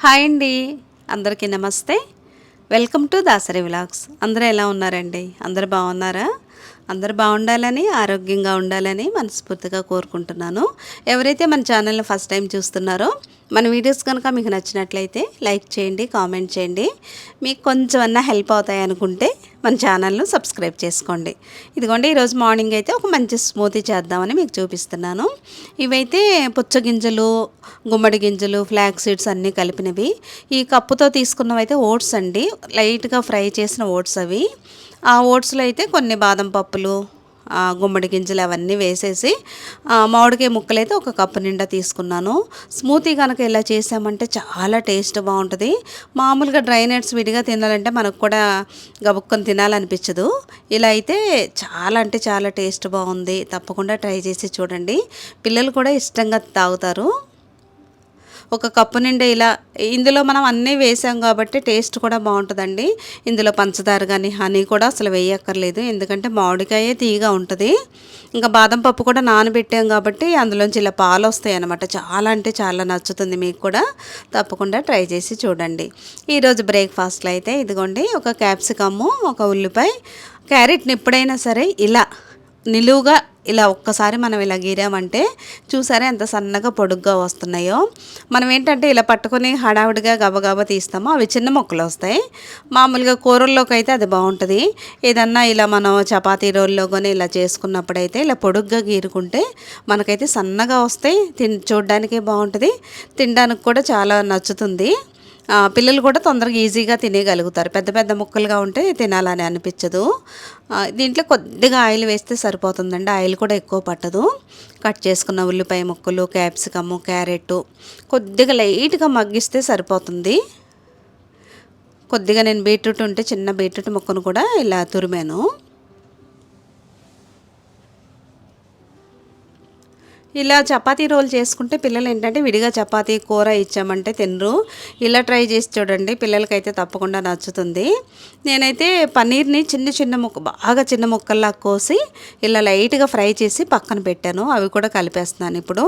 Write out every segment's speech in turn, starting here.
Hi అండి. అందరికీ నమస్తే. Welcome to Dasari vlogs. అందరూ ఎలా ఉన్నారండి? అందరూ బాగున్నారా? అందరూ బాగుండాలని, ఆరోగ్యంగా ఉండాలని మనస్ఫూర్తిగా కోరుకుంటున్నాను. ఎవరైతే మన ఛానల్ని ఫస్ట్ టైం చూస్తున్నారో, మన వీడియోస్ కనుక మీకు నచ్చినట్లయితే లైక్ చేయండి, కామెంట్ చేయండి. మీకు కొంచెం అన్నా హెల్ప్ అవుతాయి అనుకుంటే మన ఛానల్ను సబ్స్క్రైబ్ చేసుకోండి. ఇదిగోండి, ఈరోజు మార్నింగ్ అయితే ఒక మంచి స్మూతీ చేద్దామని మీకు చూపిస్తున్నాను. ఇవైతే పుచ్చగింజలు, గుమ్మడి గింజలు, ఫ్లాక్స్ సీడ్స్ అన్నీ కలిపినవి. ఈ కప్పుతో తీసుకున్నవైతే ఓట్స్ అండి, లైట్గా ఫ్రై చేసిన ఓట్స్ అవి. ఆ ఓట్స్లో అయితే కొన్ని బాదం పప్పులు, గుమ్మడి గింజలు అవన్నీ వేసేసి మామిడికాయ ముక్కలు అయితే ఒక కప్పు నిండా తీసుకున్నాను. స్మూతీ కనుక ఇలా చేసామంటే చాలా టేస్ట్ బాగుంటుంది. మామూలుగా డ్రై నట్స్ విడిగా తినాలంటే మనకు కూడా గబుక్కొని తినాలనిపించదు. ఇలా అయితే చాలా అంటే చాలా టేస్ట్ బాగుంది. తప్పకుండా ట్రై చేసి చూడండి. పిల్లలు కూడా ఇష్టంగా తాగుతారు. ఒక కప్పు నిండా ఇలా ఇందులో మనం అన్నీ వేసాం కాబట్టి టేస్ట్ కూడా బాగుంటుందండి. ఇందులో పంచదార కానీ హనీ కూడా అసలు వేయక్కర్లేదు, ఎందుకంటే మామిడికాయ తీయగా ఉంటుంది. ఇంకా బాదం పప్పు కూడా నానబెట్టాం కాబట్టి అందులోంచి ఇలా పాలు వస్తాయి అన్నమాట. చాలా అంటే చాలా నచ్చుతుంది మీకు కూడా. తప్పకుండా ట్రై చేసి చూడండి. ఈరోజు బ్రేక్ఫాస్ట్లో అయితే ఇదిగోండి, ఒక క్యాప్సికము, ఒక ఉల్లిపాయ, క్యారెట్ని ఎప్పుడైనా సరే ఇలా నిలువుగా ఇలా ఒక్కసారి మనం ఇలా గీరామంటే చూసారా ఎంత సన్నగా పొడుగ్గా వస్తున్నాయో. మనం ఏంటంటే ఇలా పట్టుకొని హడావుడిగా గబగబా తీస్తామో అవి చిన్న ముక్కలు వస్తాయి. మామూలుగా కూరల్లోకి అయితే అది బాగుంటుంది. ఏదన్నా ఇలా మనం చపాతీ రోల్లో కానీ ఇలా చేసుకున్నప్పుడైతే ఇలా పొడుగ్గా గీరుకుంటే మనకైతే సన్నగా వస్తాయి. చూడడానికే బాగుంటుంది, తినడానికి కూడా చాలా నచ్చుతుంది. పిల్లలు కూడా తొందరగా ఈజీగా తినేయగలుగుతారు. పెద్ద పెద్ద ముక్కలుగా ఉంటే తినాలని అనిపించదు. దీంట్లో కొద్దిగా ఆయిల్ వేస్తే సరిపోతుందండి, ఆయిల్ కూడా ఎక్కువ పట్టదు. కట్ చేసుకున్న ఉల్లిపాయ ముక్కలు, క్యాప్సికము, క్యారెట్ కొద్దిగా లైట్గా మగ్గిస్తే సరిపోతుంది. కొద్దిగా నేను బీట్రూట్ ఉంటే చిన్న బీట్రూట్ ముక్కను కూడా ఇలా తురిమాను. ఇలా చపాతీ రోల్ చేసుకుంటే పిల్లలు ఏంటంటే విడిగా చపాతీ కూర ఇచ్చామంటే తినరు. ఇలా ట్రై చేసి చూడండి, పిల్లలకైతే తప్పకుండా నచ్చుతుంది. నేనైతే పన్నీర్ని చిన్న చిన్న బాగా చిన్న ముక్కల్లా కోసి ఇలా లైట్గా ఫ్రై చేసి పక్కన పెట్టాను. అవి కూడా కలిపేస్తున్నాను ఇప్పుడు.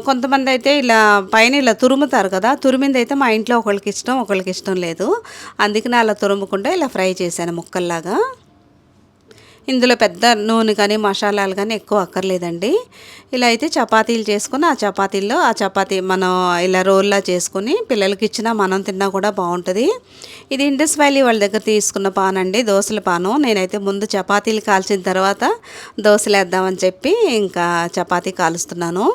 కొంతమంది అయితే ఇలా పైన ఇలా తురుముతారు కదా, తురిమింది అయితే మా ఇంట్లో ఒకళ్ళకి ఇష్టం, ఒకళ్ళకి ఇష్టం లేదు. అందుకని అలా తురుముకుండా ఇలా ఫ్రై చేశాను ముక్కల్లాగా. ఇందులో పెద్ద నూనె కానీ మసాలాలు కానీ ఎక్కువ అక్కర్లేదండి. ఇలా అయితే చపాతీలు చేసుకుని ఆ చపాతీ మనం ఇలా రోల్లా చేసుకుని పిల్లలకి ఇచ్చినా మనం తిన్నా కూడా బాగుంటుంది. ఇది ఇండస్ వ్యాలీ వాళ్ళ దగ్గర తీసుకున్న పాన్ అండి, దోశల పాను. నేనైతే ముందు చపాతీలు కాల్చిన తర్వాత దోశలు వేద్దామని చెప్పి ఇంకా చపాతీ కాలుస్తున్నాను.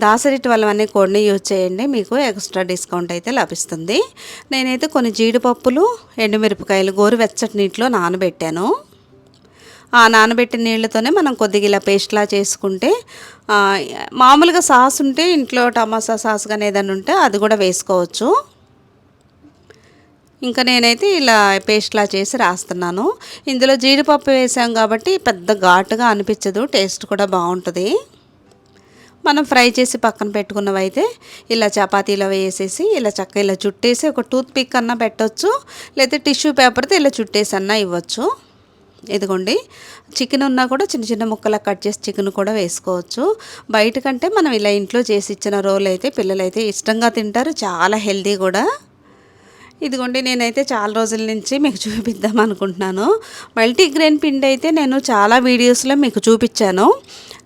దాసరిటి వాళ్ళవన్నీ కొన్ని యూజ్ చేయండి, మీకు ఎక్స్ట్రా డిస్కౌంట్ అయితే లభిస్తుంది. నేనైతే కొన్ని జీడిపప్పులు, ఎండుమిరపకాయలు గోరువెచ్చటి నీటిలో నానబెట్టాను. ఆ నానబెట్టిన నీళ్ళతోనే మనం కొద్దిగా ఇలా పేస్ట్లా చేసుకుంటే, మామూలుగా సాస్ ఉంటే ఇంట్లో టమాటా సాస్ కానీ ఏదైనా ఉంటే అది కూడా వేసుకోవచ్చు. ఇంకా నేనైతే ఇలా పేస్ట్లా చేసి రాస్తున్నాను. ఇందులో జీడిపప్పు వేసాం కాబట్టి పెద్ద ఘాటుగా అనిపించదు, టేస్ట్ కూడా బాగుంటుంది. మనం ఫ్రై చేసి పక్కన పెట్టుకున్నవైతే ఇలా చపాతీలో వేసేసి ఇలా చక్కగా ఇలా చుట్టేసి ఒక టూత్ పిక్ అన్నా పెట్టవచ్చు, లేదా టిష్యూ పేపర్తో ఇలా చుట్టేసి అన్నా ఇవ్వచ్చు. ఇదిగోండి, చికెన్ ఉన్నా కూడా చిన్న చిన్న ముక్కలా కట్ చేసి చికెన్ కూడా వేసుకోవచ్చు. బయట కంటే మనం ఇలా ఇంట్లో చేసి ఇచ్చిన రోల్ అయితే పిల్లలైతే ఇష్టంగా తింటారు, చాలా హెల్దీ కూడా. ఇదిగోండి, నేనైతే చాలా రోజుల నుంచి మీకు చూపిద్దాం అనుకుంటున్నాను. మల్టీగ్రెయిన్ పిండి అయితే నేను చాలా వీడియోస్లో మీకు చూపించాను.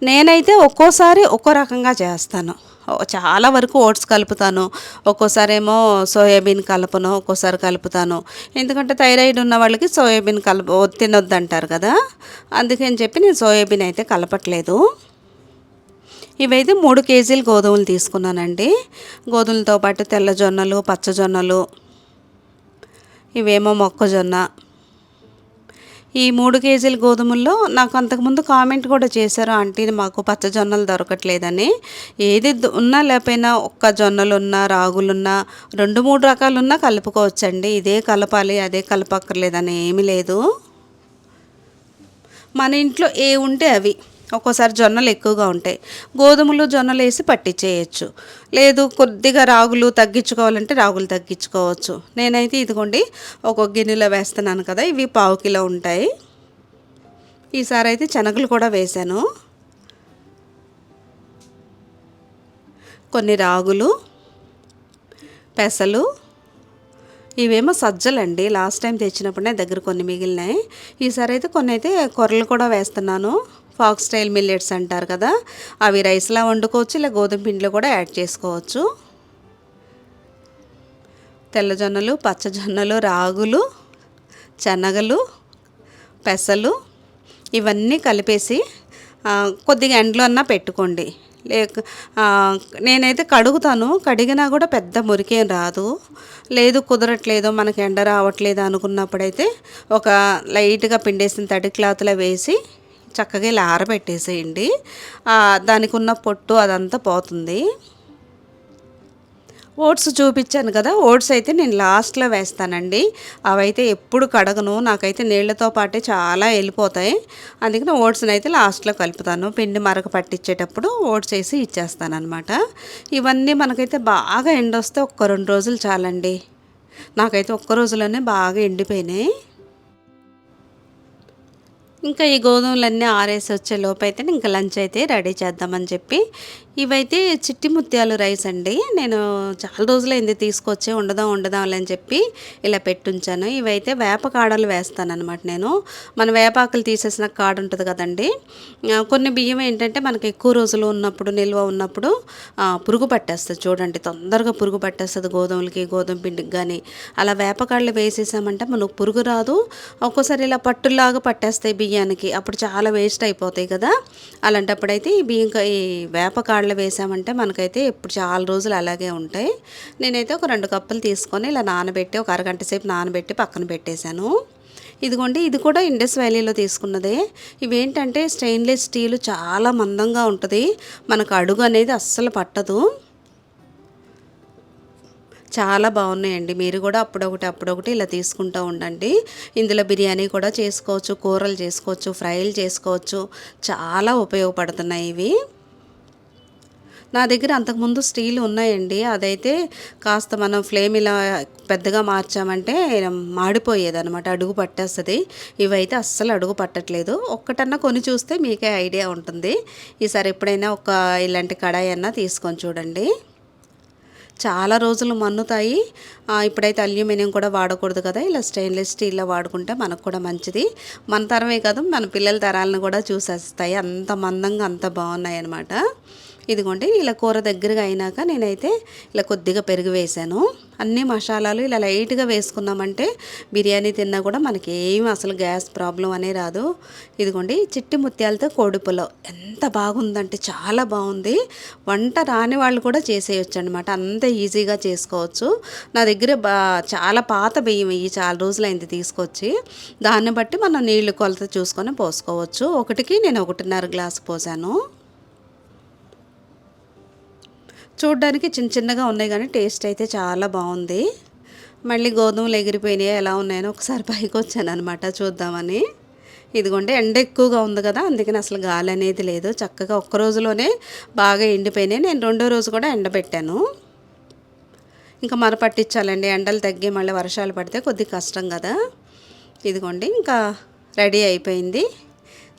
నేనైతే ఒక్కోసారి ఒక్కో రకంగా చేస్తాను. చాలా వరకు ఓట్స్ కలుపుతాను, ఒక్కోసారి ఏమో సోయాబీన్ కలపను, ఒక్కోసారి కలుపుతాను. ఎందుకంటే థైరాయిడ్ ఉన్న వాళ్ళకి సోయాబీన్ తినొద్దు అంటారు కదా, అందుకని చెప్పి నేను సోయాబీన్ అయితే కలపట్లేదు. ఇవైతే 3 కేజీలు గోధుమలు తీసుకున్నానండి. గోధుమలతో పాటు తెల్ల జొన్నలు, పచ్చజొన్నలు, ఇవేమో మొక్కజొన్న. ఈ 3 కేజీల గోధుమల్లో నాకు అంతకుముందు కామెంట్ కూడా చేశారు, ఆంటీ మాకు పచ్చజొన్నలు దొరకట్లేదని. ఏది ఉన్నా లేకపోయినా ఒక్క జొన్నలున్నా రాగులున్నా 2-3 రకాలున్నా కలుపుకోవచ్చండి. ఇదే కలపాలి అదే కలపక్కర్లేదని ఏమీ లేదు. మన ఇంట్లో ఏ ఉంటే అవి. ఒక్కోసారి జొన్నలు ఎక్కువగా ఉంటాయి, గోధుమలు జొన్నలు వేసి పట్టించేయచ్చు. లేదు కొద్దిగా రాగులు తగ్గించుకోవాలంటే రాగులు తగ్గించుకోవచ్చు. నేనైతే ఇదిగోండి ఒక గిన్నెలో వేస్తున్నాను కదా, ఇవి 1/2 కిలో ఉంటాయి. ఈసారి అయితే శనగలు కూడా వేశాను, కొన్ని రాగులు, పెసలు, ఇవేమో సజ్జలండి. లాస్ట్ టైం తెచ్చినప్పుడు నా దగ్గర కొన్ని మిగిలినాయి. ఈసారి అయితే కొన్ని అయితే కొర్రలు కూడా వేస్తున్నాను. ఫాక్స్ స్టైల్ మిల్లెట్స్ అంటారు కదా, అవి రైస్లా వండుకోవచ్చు, ఇలా గోధుమ పిండిలో కూడా యాడ్ చేసుకోవచ్చు. తెల్లజొన్నలు, పచ్చజొన్నలు, రాగులు, శనగలు, పెసలు ఇవన్నీ కలిపేసి కొద్దిగా ఎండలో అన్నా పెట్టుకోండి. లేక నేనైతే కడుగుతాను, కడిగినా కూడా పెద్ద మురికేం రాదు. లేదు కుదరట్లేదు, మనకి ఎండ రావట్లేదు అనుకున్నప్పుడైతే ఒక లైట్గా పిండేసిన తడి క్లాత్లో వేసి చక్కగా ఇలా ఆరబెట్టేసేయండి. దానికి ఉన్న పొట్టు అదంతా పోతుంది. ఓట్స్ చూపించాను కదా, ఓట్స్ అయితే నేను లాస్ట్లో వేస్తానండి. అవైతే ఎప్పుడు కడగను, నాకైతే నీళ్ళతో పాటే చాలా వెళ్ళిపోతాయి. అందుకని ఓట్స్ని అయితే లాస్ట్లో కలుపుతాను. పిండి మరక పట్టించేటప్పుడు ఓట్స్ వేసి ఇచ్చేస్తాను అనమాట. ఇవన్నీ మనకైతే బాగా ఎండొస్తే ఒక్క 2 రోజులు చాలండి. నాకైతే ఒక్క రోజులోనే బాగా ఎండిపోయినాయి. ఇంకా ఈ గోధుమలన్నీ ఆరేసి వచ్చే లోపైతే ఇంకా లంచ్ అయితే రెడీ చేద్దామని చెప్పి, ఇవైతే చిట్టి ముత్యాలు రైస్ అండి. నేను చాలా రోజులైంది తీసుకొచ్చి వండుదాం అని చెప్పి ఇలా పెట్టుంచాను. ఇవైతే వేప కాడలు వేస్తానన్నమాట. నేను మన వేపాకులు తీసేసిన కాడ ఉంటుంది కదండి, కొన్ని బియ్యం ఏంటంటే మనకి ఎక్కువ రోజులు ఉన్నప్పుడు, నిల్వ ఉన్నప్పుడు పురుగు పట్టేస్తుంది. చూడండి, తొందరగా పురుగు పట్టేస్తుంది గోధుమలకి, గోధుమ పిండికి కానీ. అలా వేపకాడలు వేసేసామంటే మనకు పురుగు రాదు. ఒక్కోసారి ఇలా పట్టులాగా పట్టేస్తాయి బియ్యానికి, అప్పుడు చాలా వేస్ట్ అయిపోతాయి కదా. అలాంటప్పుడైతే ఈ వేపకాడలు వేసామంటే మనకైతే ఇప్పుడు చాలా రోజులు అలాగే ఉంటాయి. నేనైతే ఒక 2 కప్పులు తీసుకొని ఇలా నానబెట్టి ఒక అరగంట సేపు నానబెట్టి పక్కన పెట్టేశాను. ఇదిగోండి, ఇది కూడా ఇండస్ వ్యాలీలో తీసుకున్నదే. ఇవేంటంటే స్టెయిన్లెస్ స్టీల్, చాలా మందంగా ఉంటుంది, మనకు అడుగు అనేది అస్సలు పట్టదు. చాలా బాగున్నాయండి. మీరు కూడా అప్పుడొకటి ఇలా తీసుకుంటూ ఉండండి. ఇందులో బిర్యానీ కూడా చేసుకోవచ్చు, కూరలు చేసుకోవచ్చు, ఫ్రైలు చేసుకోవచ్చు. చాలా ఉపయోగపడుతున్నాయి ఇవి. నా దగ్గర అంతకుముందు స్టీల్ ఉన్నాయండి. అదైతే కాస్త మనం ఫ్లేమ్ ఇలా పెద్దగా మార్చామంటే మాడిపోయేదన్నమాట, అడుగు పట్టేస్తుంది. ఇవైతే అస్సలు అడుగు పట్టట్లేదు. ఒక్కటన్నా కొని చూస్తే మీకే ఐడియా ఉంటుంది. ఈసారి ఎప్పుడైనా ఇలాంటి కడాయి అన్నా తీసుకొని చూడండి, చాలా రోజులు మన్నుతాయి. ఇప్పుడైతే అల్యూమినియం కూడా వాడకూడదు కదా, ఇలా స్టెయిన్లెస్ స్టీల్లో వాడుకుంటే మనకు కూడా మంచిది. మన తరమే కాదు, మన పిల్లల తరాలను కూడా చూసేస్తాయి. అంత మందంగా అంత బాగున్నాయి అన్నమాట. ఇదిగోండి, ఇలా కూర దగ్గరగా అయినాక నేనైతే ఇలా కొద్దిగా పెరుగు వేసాను. అన్ని మసాలాలు ఇలా లైట్గా వేసుకున్నామంటే బిర్యానీ తిన్నా కూడా మనకి ఏమి అసలు గ్యాస్ ప్రాబ్లం అనే రాదు. ఇదిగోండి, చిట్టి ముత్యాలతో కోడి పులావ్ ఎంత బాగుందంటే చాలా బాగుంది. వంట రాని వాళ్ళు కూడా చేసేయచ్చు అనమాట, అంత ఈజీగా చేసుకోవచ్చు. నా దగ్గర చాలా పాత బియ్యం, ఇవి చాలా రోజులైంది తీసుకొచ్చి. దాన్ని బట్టి మనం నీళ్లు కొలత చూసుకొని పోసుకోవచ్చు. ఒకటికి నేను 1.5 గ్లాసు పోసాను. చూడ్డానికి చిన్నగా ఉన్నాయి కానీ టేస్ట్ అయితే చాలా బాగుంది. మళ్ళీ గోధుమలు ఎగిరిపోయినాయి, ఎలా ఉన్నాయని ఒకసారి పైకి వచ్చాను అనమాట చూద్దామని. ఇదిగోండి, ఎండ ఎక్కువగా ఉంది కదా, అందుకని అసలు గాలి అనేది లేదు. చక్కగా ఒక్క రోజులోనే బాగా ఎండిపోయినాయి. నేను 2వ రోజు కూడా ఎండబెట్టాను. ఇంకా మరపట్టించాలండి, ఎండలు తగ్గి మళ్ళీ వర్షాలు పడితే కొద్దిగా కష్టం కదా. ఇదిగోండి, ఇంకా రెడీ అయిపోయింది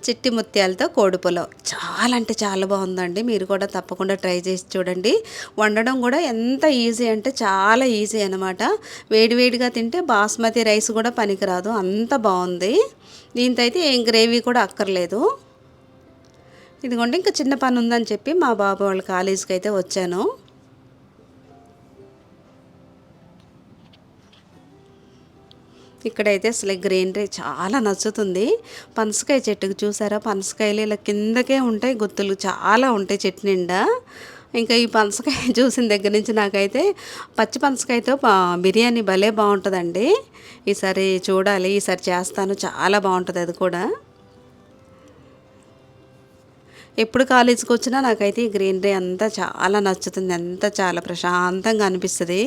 చిట్టి ముత్యాలతో కోడి పులావ్. చాలా అంటే చాలా బాగుందండి. మీరు కూడా తప్పకుండా ట్రై చేసి చూడండి. వండడం కూడా ఎంత ఈజీ అంటే చాలా ఈజీ అనమాట. వేడివేడిగా తింటే బాస్మతి రైస్ కూడా పనికిరాదు, అంత బాగుంది. దీంతో అయితే ఏం గ్రేవీ కూడా అక్కర్లేదు. ఇదిగోండి, ఇంకా చిన్న పని ఉందని చెప్పి మా బాబు వాళ్ళ కాలేజీకి అయితే వచ్చాను. ఇక్కడైతే అసలు గ్రీనరీ చాలా నచ్చుతుంది. పనసకాయ చెట్టుకు చూసారా, పనసకాయలు ఇలా కిందకే ఉంటాయి, గుత్తులు చాలా ఉంటాయి చెట్టు నిండా. ఇంకా ఈ పనసకాయ చూసిన దగ్గర నుంచి నాకైతే పచ్చి పనసకాయతో బిర్యానీ భలే బాగుంటుందండి. ఈసారి చూడాలి, ఈసారి చేస్తాను, చాలా బాగుంటుంది అది కూడా. ఎప్పుడు కాలేజీకి వచ్చినా నాకైతే ఈ గ్రీనరీ అంతా చాలా నచ్చుతుంది, అంతా చాలా ప్రశాంతంగా అనిపిస్తుంది.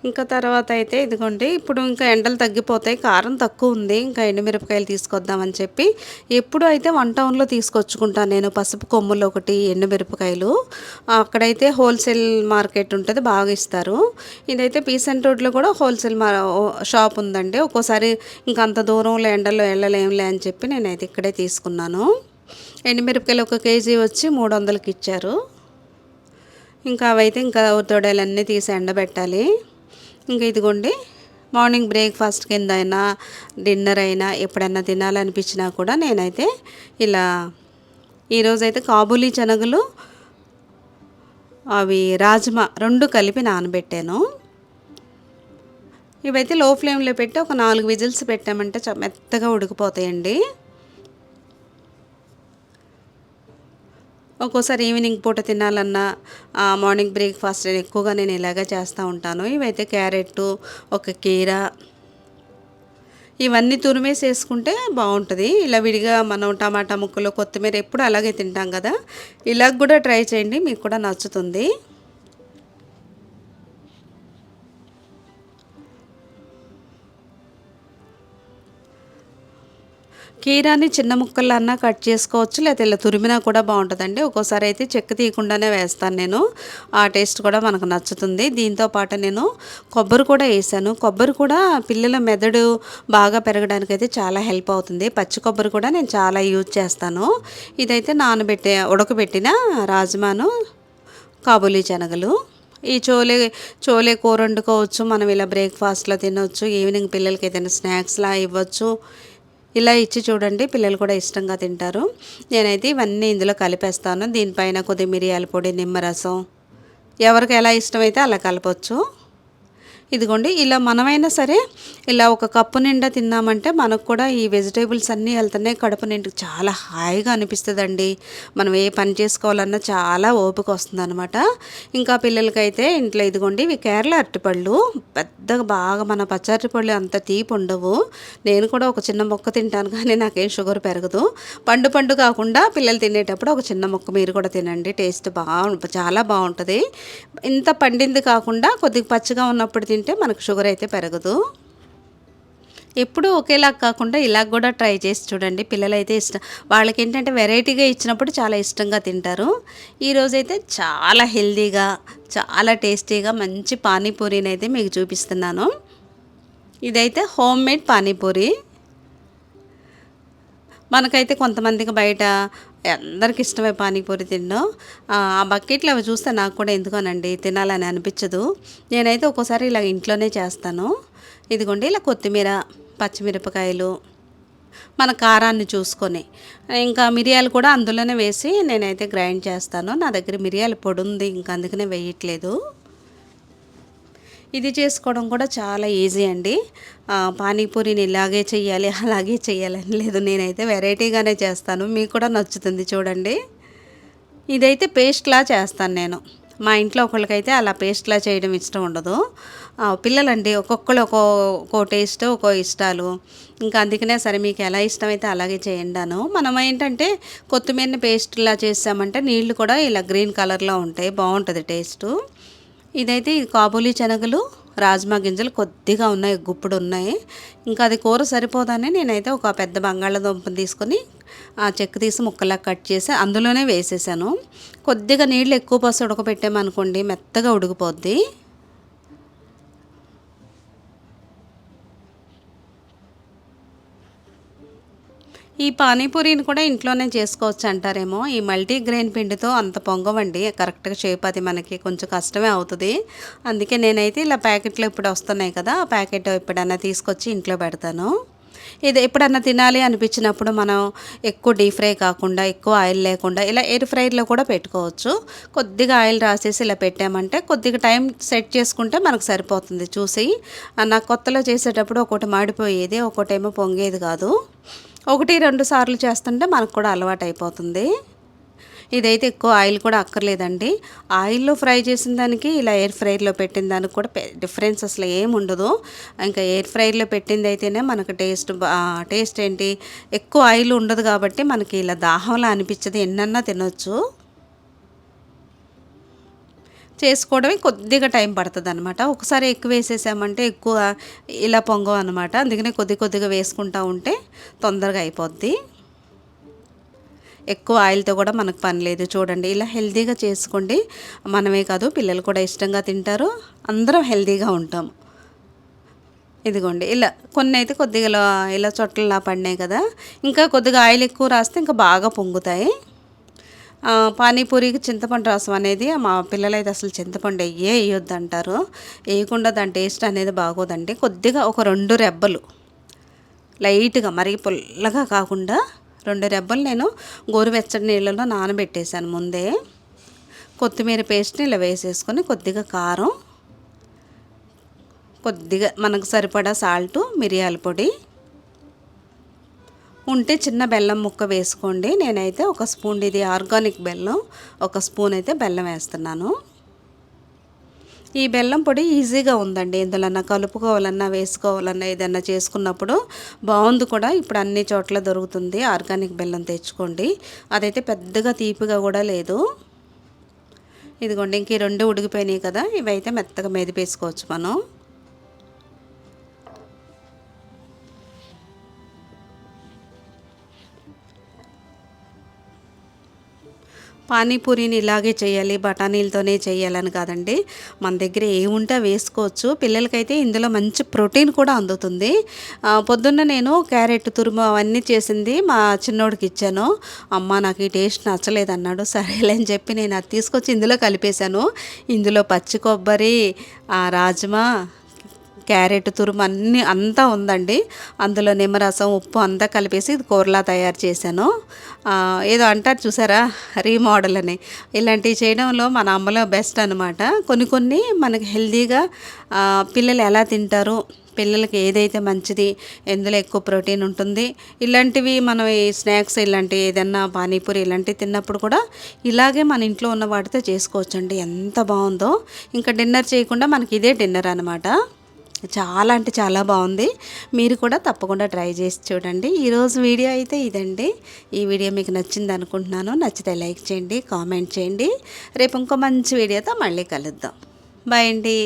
ఇంకా తర్వాత అయితే ఇదిగోండి, ఇప్పుడు ఇంకా ఎండలు తగ్గిపోతాయి, కారం తక్కువ ఉంది, ఇంకా ఎండుమిరపకాయలు తీసుకొద్దామని చెప్పి ఎప్పుడు అయితే 1 టౌన్లో తీసుకొచ్చుకుంటాను నేను. పసుపు కొమ్ములు ఒకటి, ఎండుమిరపకాయలు. అక్కడైతే హోల్సేల్ మార్కెట్ ఉంటుంది, బాగా ఇస్తారు. ఇదైతే పీసెంట్ రోడ్లో కూడా హోల్సేల్ షాప్ ఉందండి. ఒక్కోసారి ఇంకా అంత దూరంలో ఎండల్లో వెళ్ళలేంలే అని చెప్పి నేనైతే ఇక్కడే తీసుకున్నాను. ఎండుమిరపకాయలు 1 కేజీ వచ్చి 300కి ఇచ్చారు. ఇంకా అవైతే ఇంకా తొడలన్నీ తీసి ఎండబెట్టాలి. ఇంకా ఇదిగోండి మార్నింగ్ బ్రేక్ఫాస్ట్ కింద అయినా డిన్నర్ అయినా ఎప్పుడైనా తినాలనిపించినా కూడా నేనైతే ఇలా ఈరోజైతే కాబూలీ శనగలు అవి రాజ్మా 2 కలిపి నానబెట్టాను. ఇవైతే లో ఫ్లేమ్లో పెట్టి ఒక 4 విజిల్స్ పెట్టామంటే మెత్తగా ఉడికిపోతాయండి. ఒక్కోసారి ఈవినింగ్ పూట తినాలన్నా మార్నింగ్ బ్రేక్ఫాస్ట్ ఎక్కువగా నేను ఇలాగే చేస్తూ ఉంటాను. ఇవైతే క్యారెట్, ఒక కీర ఇవన్నీ తురిమేసి వేసుకుంటే బాగుంటుంది. ఇలా విడిగా మనం టమాటా ముక్కలు, కొత్తిమీర ఎప్పుడు అలాగే తింటాం కదా, ఇలాగ కూడా ట్రై చేయండి, మీకు కూడా నచ్చుతుంది. కీరాని చిన్న ముక్కలన్నా కట్ చేసుకోవచ్చు, లేకపోతే ఇలా తురిమినా కూడా బాగుంటుందండి. ఒక్కోసారి అయితే చెక్క తీయకుండానే వేస్తాను నేను, ఆ టేస్ట్ కూడా మనకు నచ్చుతుంది. దీంతో పాటు నేను కొబ్బరి కూడా వేసాను. కొబ్బరి కూడా పిల్లల మెదడు బాగా పెరగడానికి అయితే చాలా హెల్ప్ అవుతుంది. పచ్చి కొబ్బరి కూడా నేను చాలా యూజ్ చేస్తాను. ఇదైతే ఉడకబెట్టిన రాజ్మాను, కాబూలీ శనగలు. ఈ చోలే కూర వండుకోవచ్చు, మనం ఇలా బ్రేక్ఫాస్ట్లో తినవచ్చు, ఈవినింగ్ పిల్లలకి ఏదైనా స్నాక్స్లా ఇవ్వచ్చు. ఇలా ఇచ్చి చూడండి, పిల్లలు కూడా ఇష్టంగా తింటారు. నేనైతే ఇవన్నీ ఇందులో కలిపేస్తాను. దీనిపైన కొద్దిగా మిరియాల పొడి, నిమ్మరసం, ఎవరికి ఎలా ఇష్టమైతే అలా కలపవచ్చు. ఇదిగోండి ఇలా మనమైనా సరే ఇలా ఒక కప్పు నిండా తిన్నామంటే మనకు కూడా ఈ వెజిటేబుల్స్ అన్నీ వెళ్తున్నాయి, కడుపు నిండి చాలా హాయిగా అనిపిస్తుందండి. మనం ఏ పని చేసుకోవాలన్నా చాలా ఓపిక వస్తుంది అనమాట. ఇంకా పిల్లలకైతే ఇంట్లో ఇదిగోండి ఇవి కేరళ అరటిపళ్ళు, పెద్దగా బాగా మన పచ్చి అరటిపళ్ళు అంత తీపి ఉండవు. నేను కూడా ఒక చిన్న మొక్క తింటాను కానీ నాకేం షుగర్ పెరగదు. పండు కాకుండా పిల్లలు తినేటప్పుడు ఒక చిన్న మొక్క మీరు కూడా తినండి, టేస్ట్ చాలా బాగుంటుంది. ఇంత పండింది కాకుండా కొద్దిగా పచ్చిగా ఉన్నప్పుడు తింటే మనకు షుగర్ అయితే పెరగదు. ఎప్పుడూ ఒకేలా కాకుండా ఇలా కూడా ట్రై చేసి చూడండి, పిల్లలైతే ఇష్టం, వాళ్ళకి ఏంటంటే వెరైటీగా ఇచ్చినప్పుడు చాలా ఇష్టంగా తింటారు. ఈరోజైతే చాలా హెల్తీగా, చాలా టేస్టీగా మంచి పానీపూరీని అయితే మీకు చూపిస్తున్నాను. ఇదైతే హోమ్ మేడ్ పానీపూరి. మనకైతే కొంతమందికి బయట అందరికి ఇష్టమే పానీపూరి తినడం. ఆ బకెట్లో అవి చూస్తే నాకు కూడా ఎందుకోనండి తినాలని అనిపించదు. నేనైతే ఒక్కోసారి ఇలా ఇంట్లోనే చేస్తాను. ఇదిగోండి ఇలా కొత్తిమీర, పచ్చిమిరపకాయలు, మన కారాన్ని చూసుకొని, ఇంకా మిరియాలు కూడా అందులోనే వేసి నేనైతే గ్రైండ్ చేస్తాను. నా దగ్గర మిరియాల పొడి ఉంది, ఇంకా అందుకనే వేయట్లేదు. ఇది చేసుకోవడం కూడా చాలా ఈజీ అండి. పానీపూరిని ఇలాగే చెయ్యాలి, అలాగే చెయ్యాలని లేదు, నేనైతే వెరైటీగానే చేస్తాను, మీకు కూడా నచ్చుతుంది చూడండి. ఇదైతే పేస్ట్లా చేస్తాను నేను. మా ఇంట్లో ఒకళ్ళకైతే అలా పేస్ట్లా చేయడం ఇష్టం ఉండదు. పిల్లలండి ఒక్కొక్కరు ఒక్కో టేస్ట్, ఒక్కో ఇష్టాలు. ఇంకా అందుకనే సరే మీకు ఎలా ఇష్టమైతే అలాగే చేయండాను. మనం ఏంటంటే కొత్తిమీరని పేస్ట్లా చేసామంటే నీళ్లు కూడా ఇలా గ్రీన్ కలర్లో ఉంటాయి, బాగుంటుంది టేస్టు. ఇదైతే కాబూలీ శనగలు, రాజ్మా గింజలు కొద్దిగా ఉన్నాయి, గుప్పుడు ఉన్నాయి. ఇంకా అది కూర సరిపోదని నేనైతే ఒక పెద్ద బంగాళాదుంపని తీసుకొని చెక్కు తీసి ముక్కలా కట్ చేసి అందులోనే వేసేసాను. కొద్దిగా నీళ్ళు ఎక్కువ పోసి ఉడకబెట్టామనుకోండి మెత్తగా ఉడికిపోద్ది. ఈ పానీపూరిని కూడా ఇంట్లోనే చేసుకోవచ్చు అంటారేమో. ఈ మల్టీగ్రెయిన్ పిండితో అంత పొంగవండి, కరెక్ట్గా షేప్ అది మనకి కొంచెం కష్టమే అవుతుంది. అందుకే నేనైతే ఇలా ప్యాకెట్లు ఇప్పుడు వస్తున్నాయి కదా, ఆ ప్యాకెట్ ఎప్పుడన్నా తీసుకొచ్చి ఇంట్లో పెడతాను. ఇది ఎప్పుడన్నా తినాలి అనిపించినప్పుడు మనం ఎక్కువ డీప్ ఫ్రై కాకుండా, ఎక్కువ ఆయిల్ లేకుండా ఇలా ఎయిర్ ఫ్రైలో కూడా పెట్టుకోవచ్చు. కొద్దిగా ఆయిల్ రాసేసి ఇలా పెట్టామంటే కొద్దిగా టైం సెట్ చేసుకుంటే మనకు సరిపోతుంది. చూసి నాకు కొత్తలో చేసేటప్పుడు ఒకటి మాడిపోయేది, ఒకటేమో పొంగేది కాదు. 1-2 సార్లు చేస్తుంటే మనకు కూడా అలవాటు అయిపోతుంది. ఇదైతే ఎక్కువ ఆయిల్ కూడా అక్కర్లేదండి. ఆయిల్లో ఫ్రై చేసిన దానికి ఇలా ఎయిర్ ఫ్రైలో పెట్టిన దానికి కూడా డిఫరెన్స్ అసలు ఏమి ఉండదు. ఇంకా ఎయిర్ ఫ్రైలో పెట్టింది అయితేనే మనకు టేస్ట్ ఏంటి, ఎక్కువ ఆయిల్ ఉండదు కాబట్టి మనకి ఇలా దాహంలా అనిపించదు, ఎన్నన్నా తినొచ్చు. చేసుకోవడమే కొద్దిగా టైం పడుతుంది అనమాట. ఒకసారి ఎక్కువ వేసేసామంటే ఎక్కువ ఇలా పొంగవు అనమాట. అందుకనే కొద్దిగా వేసుకుంటూ ఉంటే తొందరగా అయిపోద్ది. ఎక్కువ ఆయిల్తో కూడా మనకు పని లేదు. చూడండి ఇలా హెల్తీగా చేసుకోండి, మనమే కాదు పిల్లలు కూడా ఇష్టంగా తింటారు, అందరం హెల్తీగా ఉంటాం. ఇదిగోండి ఇలా కొన్ని అయితే కొద్దిగా ఇలా చొట్టలా పడినాయి కదా, ఇంకా కొద్దిగా ఆయిల్ ఎక్కువ రాస్తే ఇంకా బాగా పొంగుతాయి. పానీపూరికి చింతపండు రసం అనేది మా పిల్లలైతే అసలు చింతపండు వేయొద్దు అంటారు. వేయకుండా దాని టేస్ట్ అనేది బాగోదండి. కొద్దిగా ఒక 2 రెబ్బలు లైట్గా, మరీ పుల్లగా కాకుండా 2 రెబ్బలు నేను గోరువెచ్చటి నీళ్ళలో నానబెట్టేశాను ముందే. కొత్తిమీర పేస్ట్ని ఇలా వేసేసుకొని కొద్దిగా కారం, కొద్దిగా మనకు సరిపడా సాల్టు, మిరియాల పొడి, ఉంటే చిన్న బెల్లం ముక్క వేసుకోండి. నేనైతే ఒక స్పూన్, ఇది ఆర్గానిక్ బెల్లం, ఒక స్పూన్ అయితే బెల్లం వేస్తున్నాను. ఈ బెల్లం పొడి ఈజీగా ఉందండి, ఎందులోన్నా కలుపుకోవాలన్నా వేసుకోవాలన్నా ఏదన్నా చేసుకున్నప్పుడు బాగుంది కూడా. ఇప్పుడు అన్ని చోట్ల దొరుకుతుంది ఆర్గానిక్ బెల్లం, తెచ్చుకోండి. అదైతే పెద్దగా తీపిగా కూడా లేదు. ఇదిగోండి, ఇంక ఈ 2 ఉడికిపోయినాయి కదా, ఇవైతే మెత్తగా మెదిపేసుకోవచ్చు మనం. పానీపూరిని ఇలాగే చేయాలి, బఠానీలతోనే చేయాలని కాదండి, మన దగ్గర ఏముంటే వేసుకోవచ్చు. పిల్లలకైతే ఇందులో మంచి ప్రోటీన్ కూడా అందుతుంది. పొద్దున్న నేను క్యారెట్ తురుము అవన్నీ చేసింది మా చిన్నోడికి ఇచ్చాను. అమ్మ నాకు ఈ టేస్ట్ నచ్చలేదు అన్నాడు. సరేలే అని చెప్పి నేను అది తీసుకొచ్చి ఇందులో కలిపేశాను. ఇందులో పచ్చి కొబ్బరి, రాజ్మా, క్యారెట్ తురుము అన్నీ అంతా ఉందండి. అందులో నిమ్మరసం, ఉప్పు అంతా కలిపేసి ఇది కూరలా తయారు చేశాను. ఏదో అంటారు చూసారా, రీమోడల్ అని. ఇలాంటివి చేయడంలో మన అమ్మలో బెస్ట్ అనమాట. కొన్ని మనకి హెల్తీగా పిల్లలు ఎలా తింటారు, పిల్లలకి ఏదైతే మంచిది, ఎందులో ఎక్కువ ప్రోటీన్ ఉంటుంది, ఇలాంటివి మనం ఈ స్నాక్స్ ఇలాంటివి ఏదన్నా పానీపూరి ఇలాంటివి తిన్నప్పుడు కూడా ఇలాగే మన ఇంట్లో ఉన్న వాటితో చేసుకోవచ్చండి. ఎంత బాగుందో. ఇంకా డిన్నర్ చేయకుండా మనకి ఇదే డిన్నర్ అనమాట. చాలా అంటే చాలా బాగుంది. మీరు కూడా తప్పకుండా ట్రై చేసి చూడండి. ఈరోజు వీడియో అయితే ఇదండి. ఈ వీడియో మీకు నచ్చింది అనుకుంటున్నాను. నచ్చితే లైక్ చేయండి, కామెంట్ చేయండి. రేపు ఇంకో మంచి వీడియోతో మళ్ళీ కలుద్దాం. బాయ్ అండి.